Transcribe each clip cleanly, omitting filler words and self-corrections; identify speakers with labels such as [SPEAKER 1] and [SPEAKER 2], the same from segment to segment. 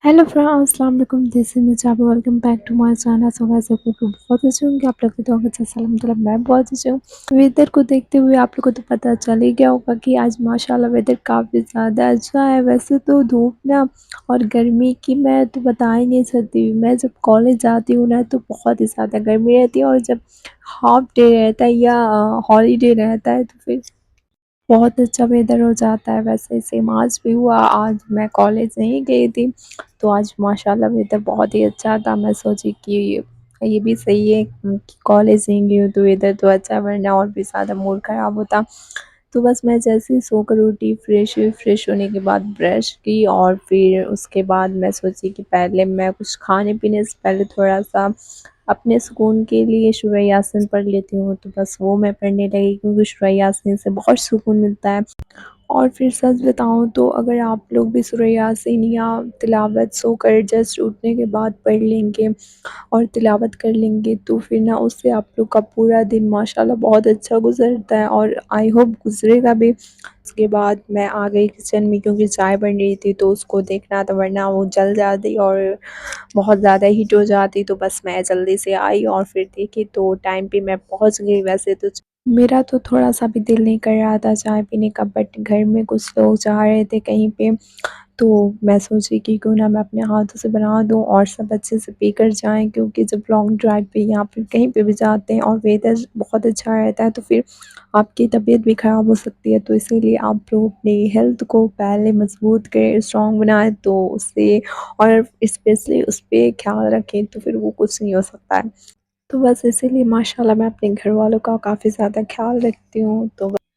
[SPEAKER 1] Hello friends, अस्सलाम वालेकुम। This is miss Jaba. Welcome back to my channel. So guys, आप लोग बहुत अच्छे होंगे। आप लोग की दुआ से अल्हम्दुलिल्लाह मैं बहुत अच्छी हूँ। वेदर को देखते हुए आप लोग को तो पता चल ही गया होगा कि आज माशाल्लाह वेदर काफ़ी ज़्यादा अच्छा है। वैसे तो धूप ना और गर्मी की मैं तो बता ही नहीं सकती। मैं जब कॉलेज जाती हूँ ना तो बहुत ही ज़्यादा गर्मी रहती है, और जब हाफ डे रहता है या हॉलीडे रहता है तो फिर बहुत अच्छा वेदर हो जाता है। वैसे सेम आज भी हुआ। आज मैं कॉलेज नहीं गई थी तो आज माशाल्लाह वेदर बहुत ही अच्छा था। मैं सोची कि ये भी सही है कि कॉलेज नहीं गई हूँ तो वेदर तो अच्छा है, वरना और भी ज़्यादा मूड ख़राब होता। तो बस मैं जैसे ही सोकर उठी, फ्रेश हुई। फ्रेश होने के बाद ब्रश की और फिर उसके बाद मैं सोची कि पहले मैं कुछ खाने पीने से पहले थोड़ा सा अपने सुकून के लिए सूरह यासीन पढ़ लेती हूँ। तो बस वो मैं पढ़ने लगी क्योंकि सूरह यासीन से बहुत सुकून मिलता है। और फिर सच बताऊँ तो अगर आप लोग भी सूरह यासीन या तिलावत सोकर जस्ट उठने के बाद पढ़ लेंगे और तिलावत कर लेंगे तो फिर ना उससे आप लोग का पूरा दिन माशाल्लाह बहुत अच्छा गुजरता है, और आई होप गुजरेगा भी। उसके बाद मैं आ गई किचन में क्योंकि चाय बन रही थी तो उसको देखना था, वरना वो जल जाती और बहुत ज़्यादा हीट हो जाती। तो बस मैं जल्दी से आई और फिर देखी तो टाइम पे मैं पहुंच गई। वैसे तो मेरा तो थोड़ा सा भी दिल नहीं कर रहा था चाय पीने का, बट घर में कुछ लोग जा रहे थे कहीं पे तो मैं सोची कि क्यों ना मैं अपने हाथों से बना दूं और सब अच्छे से पी कर जाएँ, क्योंकि जब लॉन्ग ड्राइव पे या फिर कहीं पे भी जाते हैं और वेदर बहुत अच्छा रहता है तो फिर आपकी तबीयत भी ख़राब हो सकती है। तो इसीलिए आप लोग अपनी हेल्थ को पहले मजबूत करें, स्ट्रॉन्ग बनाएं तो उससे, और स्पेशली उस पे ख्याल रखें तो फिर वो कुछ नहीं हो सकता है। तो बस इसीलिए माशाल्लाह मैं अपने घर वालों का काफ़ी ज़्यादा ख़्याल रखती हूँ।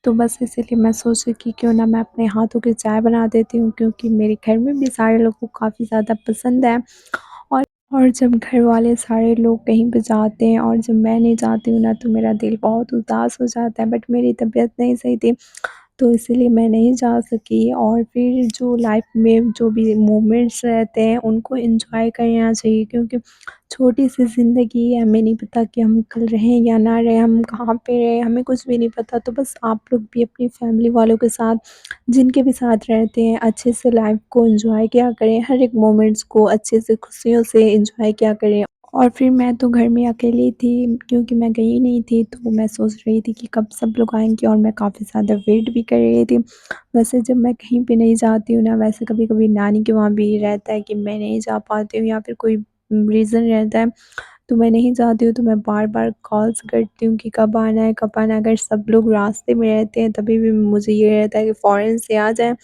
[SPEAKER 1] तो बस इसीलिए मैं सोची कि क्यों ना मैं अपने हाथों की चाय बना देती हूँ, क्योंकि मेरे घर में भी सारे लोगों को काफ़ी ज़्यादा पसंद है। और और जब घर वाले सारे लोग कहीं पे जाते हैं और जब मैं नहीं जाती हूँ ना तो मेरा दिल बहुत उदास हो जाता है, बट मेरी तबीयत नहीं सही थी तो इसीलिए मैं नहीं जा सकी। और फिर जो लाइफ में जो भी मोमेंट्स रहते हैं उनको एंजॉय करना चाहिए, क्योंकि छोटी सी ज़िंदगी है। हमें नहीं पता कि हम कल रहें या ना रहें, हम कहाँ पे रहें, हमें कुछ भी नहीं पता। तो बस आप लोग भी अपनी फैमिली वालों के साथ, जिनके भी साथ रहते हैं, अच्छे से लाइफ को एंजॉय किया करें। हर एक मोमेंट्स को अच्छे से खुशियों से एंजॉय किया करें। और फिर मैं तो घर में अकेली थी क्योंकि मैं गई नहीं थी, तो मैं सोच रही थी कि कब सब लोग आएँगे, और मैं काफ़ी ज़्यादा वेट भी कर रही थी। वैसे जब मैं कहीं पे नहीं जाती हूँ ना, वैसे कभी-कभी नानी के वहाँ भी रहता है कि मैं नहीं जा पाती हूँ या फिर कोई रीज़न रहता है तो मैं नहीं जाती हूँ, तो मैं बार-बार कॉल्स करती हूँ कि कब आना है, कब आना है। अगर सब लोग रास्ते में रहते हैं तभी भी मुझे ये रहता है कि फ़ौरन से आ जाएँ।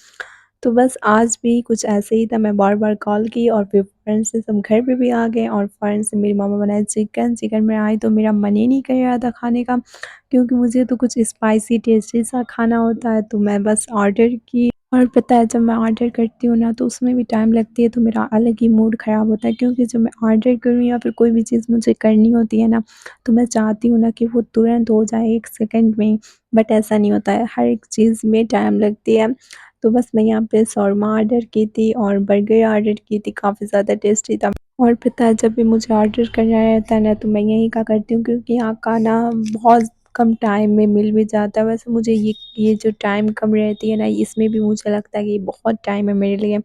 [SPEAKER 1] तो बस आज भी कुछ ऐसे ही था, मैं बार-बार कॉल की और फिर फ़ौरन से सब घर पे भी आ गए, और फ़ौरन से मेरी मम्मा बनाए चिकन। चिकन में आई तो मेरा मन ही नहीं कर रहा था खाने का, क्योंकि मुझे तो कुछ स्पाइसी टेस्टी सा खाना होता है, तो मैं बस ऑर्डर की। और पता है जब मैं ऑर्डर करती हूँ ना तो उसमें भी टाइम लगती है, तो मेरा अलग ही मूड ख़राब होता है, क्योंकि जब मैं ऑर्डर करूँ या फिर कोई भी चीज़ मुझे करनी होती है ना तो मैं चाहती हूँ ना कि वो तुरंत हो जाए 1 सेकंड में, बट ऐसा नहीं होता है, हर एक चीज़ में टाइम लगती है। तो बस मैं यहाँ पे शौरमा ऑर्डर की थी और बर्गर ऑर्डर की थी, काफ़ी ज़्यादा टेस्टी था। और पता है जब भी मुझे ऑर्डर करना रहता है ना तो मैं यहीं का करती हूँ, क्योंकि यहाँ का ना बहुत कम टाइम में मिल भी जाता है। वैसे मुझे ये जो टाइम कम रहती है ना इसमें भी मुझे लगता है कि बहुत टाइम है मेरे लिए।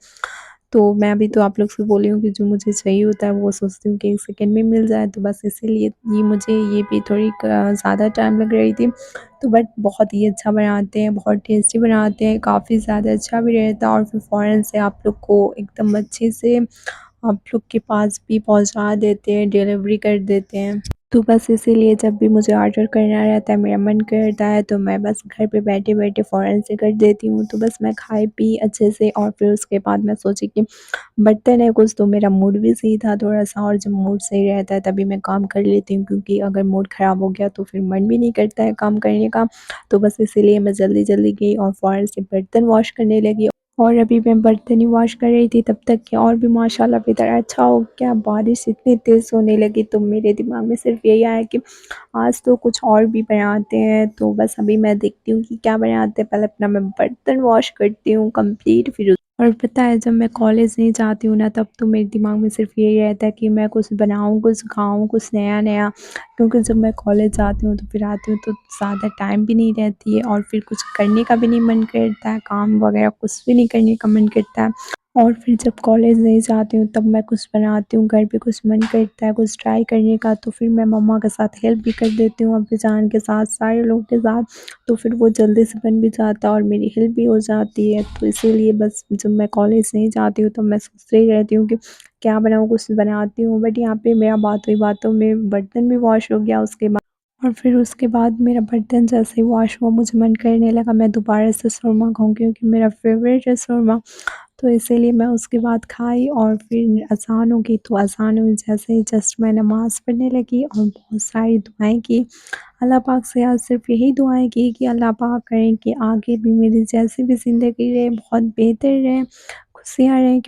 [SPEAKER 1] तो मैं अभी तो आप लोग से बोली हूँ कि जो मुझे चाहिए होता है वो सोचती हूँ कि 1 सेकंड में मिल जाए, तो बस इसीलिए ये भी थोड़ी ज़्यादा टाइम लग रही थी। तो बट बहुत ही अच्छा बनाते हैं, बहुत टेस्टी बनाते हैं, काफ़ी ज़्यादा अच्छा भी रहता है, और फिर फ़ौरन से आप लोग को एकदम अच्छे से आप लोग के पास भी पहुँचा देते हैं, डिलीवरी कर देते हैं। तो बस इसीलिए जब भी मुझे ऑर्डर करना रहता है, मेरा मन करता है तो मैं बस घर पे बैठे-बैठे फ़ौरन से कर देती हूँ। तो बस मैं खाई-पी अच्छे से और फिर उसके बाद मैं सोची कि बर्तन है कुछ, तो मेरा मूड भी सही था थोड़ा-सा, और जब मूड सही रहता है तभी मैं काम कर लेती हूँ, क्योंकि अगर मूड ख़राब हो गया तो फिर मन भी नहीं करता है काम करने का। तो बस इसीलिए मैं जल्दी-जल्दी गई और फ़ौरन से बर्तन वॉश करने लगी। और अभी मैं बर्तन ही वॉश कर रही थी तब तक कि और भी माशाल्लाह वेदर अच्छा हो गया, बारिश इतनी तेज़ होने लगी, तो मेरे दिमाग में सिर्फ यही आया कि आज तो कुछ और भी बनाते हैं। तो बस अभी मैं देखती हूँ कि क्या बनाते हैं, पहले अपना मैं बर्तन वॉश करती हूँ कंप्लीट, फिर और पता है जब मैं कॉलेज नहीं जाती हूँ ना तब तो मेरे दिमाग में सिर्फ यही रहता है कि मैं कुछ बनाऊँ, कुछ खाऊँ, कुछ नया-नया, क्योंकि जब मैं कॉलेज जाती हूँ तो फिर आती हूँ तो ज़्यादा टाइम भी नहीं रहती है और फिर कुछ करने का भी नहीं मन करता है, काम वगैरह कुछ भी नहीं करने का मन करता है। اور پھر جب کالج نہیں جاتی ہوں تب میں کچھ بناتی ہوں، گھر پہ کچھ من کرتا ہے کچھ ٹرائی کرنے کا تو پھر میں مما کے ساتھ ہیلپ بھی کر دیتی ہوں، ابی جان کے ساتھ، سارے لوگ کے ساتھ، تو پھر وہ جلدی سے بن بھی جاتا ہے اور میری ہیلپ بھی ہو جاتی ہے۔ تو اسی لیے بس جب میں کالج نہیں جاتی ہوں تو میں سوچتی ہی رہتی ہوں کہ کیا بناؤں، کچھ بناتی ہوں، بٹ یہاں پہ میرا بات ہوئی باتوں میں برتن بھی واش ہو گیا اس کے بعد، اور پھر اس کے بعد میرا برتن جیسے ہی واش ہوا مجھے من کرنے لگا میں دوبارہ سے سرما کھاؤں کیونکہ میرا فیوریٹ ہے سرما، تو اسی لیے میں اس کے بعد کھائی اور پھر اذان ہو گئی، تو اذان ہوئی جیسے ہی جسٹ میں نماز پڑھنے لگی اور بہت ساری دعائیں کی، اللہ پاک سے آج صرف یہی دعائیں کی کہ اللہ پاک کریں کہ آگے بھی میری جیسی بھی زندگی رہے بہت بہتر رہے، خوشیاں رہیں،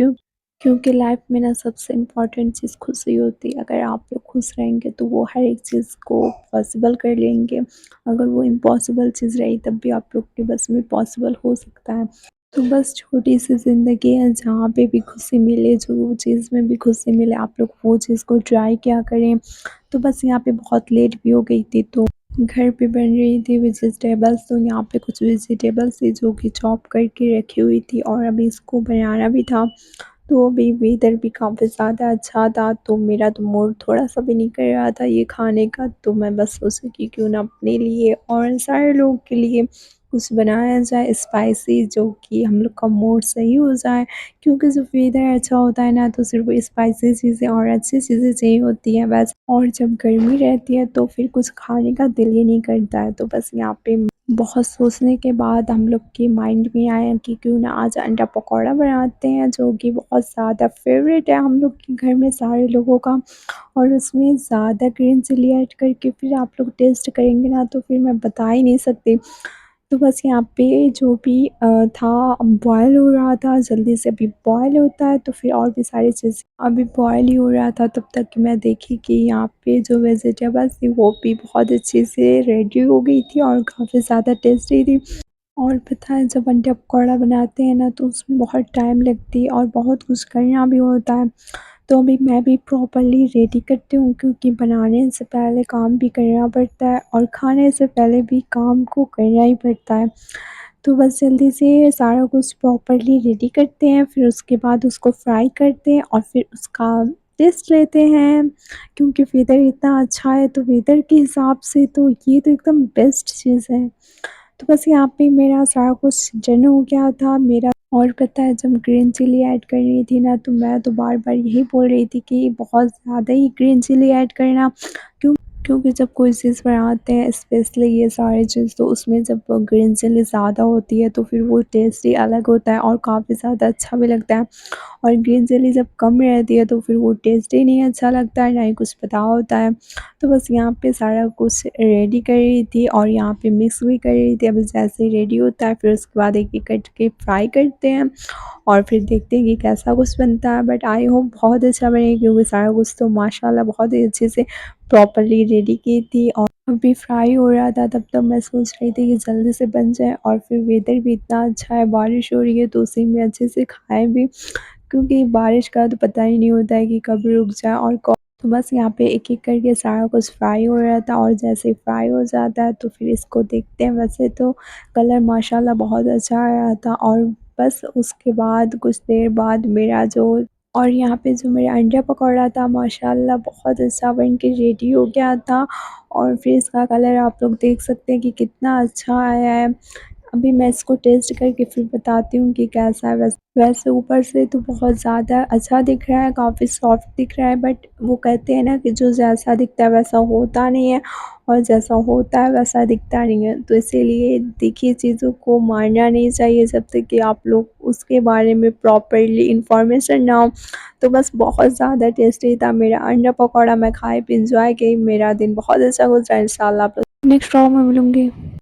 [SPEAKER 1] کیونکہ لائف میں نا سب سے امپورٹنٹ چیز خوشی ہوتی ہے، اگر آپ لوگ خوش رہیں گے تو وہ ہر ایک چیز کو پاسبل کر لیں گے، اگر وہ امپاسبل چیز رہی تب بھی آپ لوگ کے بس میں پاسبل ہو سکتا ہے، تو بس چھوٹی سی زندگی ہے جہاں پہ بھی خوشی ملے، جو چیز میں بھی خوشی ملے آپ لوگ وہ چیز کو ٹرائی کیا کریں، تو بس یہاں پہ بہت لیٹ بھی ہو گئی تھی تو گھر پہ بن رہی تھی ویجیٹیبلس، تو یہاں پہ کچھ ویجیٹیبلس تھی جو کہ چاپ کر کے رکھی ہوئی تھی اور ابھی اس کو بنانا بھی تھا، تو ابھی ویدر بھی کافی زیادہ اچھا تھا تو میرا تو موڈ تھوڑا سا بھی نہیں کر رہا تھا یہ کھانے کا، تو میں بس سوچی کہ کیوں نہ اپنے لیے اور سارے لوگ کے لیے کچھ بنایا جائے اسپائسی، جو کہ ہم لوگ کا موڈ صحیح ہو جائے، کیونکہ جب ویدر اچھا ہوتا ہے نا تو صرف اسپائسی چیزیں اور اچھی چیزیں چاہیے ہوتی ہیں بس، اور جب گرمی رہتی ہے تو پھر کچھ کھانے کا دل ہی نہیں کرتا ہے، تو بس یہاں پہ بہت سوچنے کے بعد ہم لوگ کے مائنڈ میں آیا کہ کیوں نہ آج انڈا پکوڑا بناتے ہیں، جو کہ بہت زیادہ فیوریٹ ہے ہم لوگ کے گھر میں سارے لوگوں کا، اور اس میں زیادہ گرین چلی ایڈ کر کے پھر آپ لوگ ٹیسٹ کریں گے نا تو پھر میں بتا ہی نہیں سکتی، تو بس یہاں پہ جو بھی تھا بوائل ہو رہا تھا جلدی سے، ابھی بوائل ہوتا ہے تو پھر اور بھی ساری چیزیں ابھی بوائل ہی ہو رہا تھا، تب تک کہ میں دیکھی کہ یہاں پہ جو ویجیٹیبلس تھی وہ بھی بہت اچھے سے ریڈی ہو گئی تھی اور کافی زیادہ ٹیسٹی تھی، اور پتہ ہے جب انڈا پکوڑا بناتے ہیں نا تو اس میں بہت ٹائم لگتی ہے اور بہت کچھ کرنا بھی ہوتا ہے، تو ابھی میں بھی پراپرلی ریڈی کرتی ہوں کیونکہ بنانے سے پہلے کام بھی کرنا پڑتا ہے اور کھانے سے پہلے بھی کام کو کرنا ہی پڑتا ہے، تو بس جلدی سے سارا کچھ پراپرلی ریڈی کرتے ہیں، پھر اس کے بعد اس کو فرائی کرتے ہیں اور پھر اس کا ٹیسٹ لیتے ہیں، کیونکہ ویدر اتنا اچھا ہے تو ویدر کے حساب سے تو یہ تو ایک دم بیسٹ چیز ہے، تو بس یہاں پہ میرا سارا کچھ ڈن ہو گیا تھا میرا، اور پتہ ہے جب گرین چلی ایڈ کر رہی تھی نا تو میں تو بار بار یہی بول رہی تھی کہ بہت زیادہ ہی گرین چلی ایڈ کرنا، کیونکہ جب کوئی چیز بناتے ہیں اسپیشلی یہ ساری چیز تو اس میں جب گرین چلی زیادہ ہوتی ہے تو پھر وہ ٹیسٹ ہی الگ ہوتا ہے اور کافی زیادہ اچھا بھی لگتا ہے، اور گرین چلی جب کم رہتی ہے تو پھر وہ ٹیسٹ ہی نہیں اچھا لگتا ہے نہ ہی کچھ پتا ہوتا ہے، تو بس یہاں پہ سارا کچھ ریڈی کر رہی تھی اور یہاں پہ مکس بھی کر رہی تھی، اب جیسے ہی ریڈی ہوتا ہے پھر اس کے بعد ایک ایک کٹ کے فرائی کرتے ہیں اور پھر دیکھتے ہیں کہ کیسا کچھ بنتا ہے، بٹ آئی ہوپ بہت اچھا بنے کیونکہ سارا کچھ تو ماشاءاللہ بہت ہی اچھے سے پراپرلی ریڈی کی تھی، اور ابھی فرائی ہو رہا تھا تب تک میں سوچ رہی تھی کہ جلدی سے بن جائے، اور پھر ویدر بھی اتنا اچھا ہے بارش ہو رہی ہے تو اسی میں اچھے سے کھائیں بھی، کیونکہ بارش کا تو پتہ ہی نہیں ہوتا ہے کہ کب رک جائے اور تو بس یہاں پہ ایک ایک کر کے سارا کچھ فرائی ہو رہا تھا، اور جیسے ہی فرائی ہو جاتا ہے تو پھر اس کو دیکھتے ہیں، ویسے تو کلر ماشاءاللہ بہت اچھا آ رہا تھا، اور بس اس کے بعد کچھ دیر بعد میرا جو اور یہاں پہ جو میرا انڈا پکوڑا تھا ماشاءاللہ بہت اچھا بن کے ریڈی ہو گیا تھا، اور پھر اس کا کلر آپ لوگ دیکھ سکتے ہیں کہ کتنا اچھا آیا ہے، ابھی میں اس کو ٹیسٹ کر کے پھر بتاتی ہوں کہ کیسا ہے، ویسے اوپر سے تو بہت زیادہ اچھا دکھ رہا ہے، کافی سافٹ دکھ رہا ہے، بٹ وہ کہتے ہیں نا کہ جو جیسا دکھتا ہے ویسا ہوتا نہیں ہے اور جیسا ہوتا ہے ویسا دکھتا نہیں ہے، تو اسی لیے دیکھیے چیزوں کو ماننا نہیں چاہیے جب تک کہ آپ لوگ اس کے بارے میں پراپرلی انفارمیشن نہ ہو، تو بس بہت زیادہ ٹیسٹی تھا میرا انڈا پکوڑا، میں کھائے پہ انجوائے کی، میرا دن بہت اچھا گزرا، انشاءاللہ آپ لوگ نیکسٹ راؤنڈ میں ملوں گی۔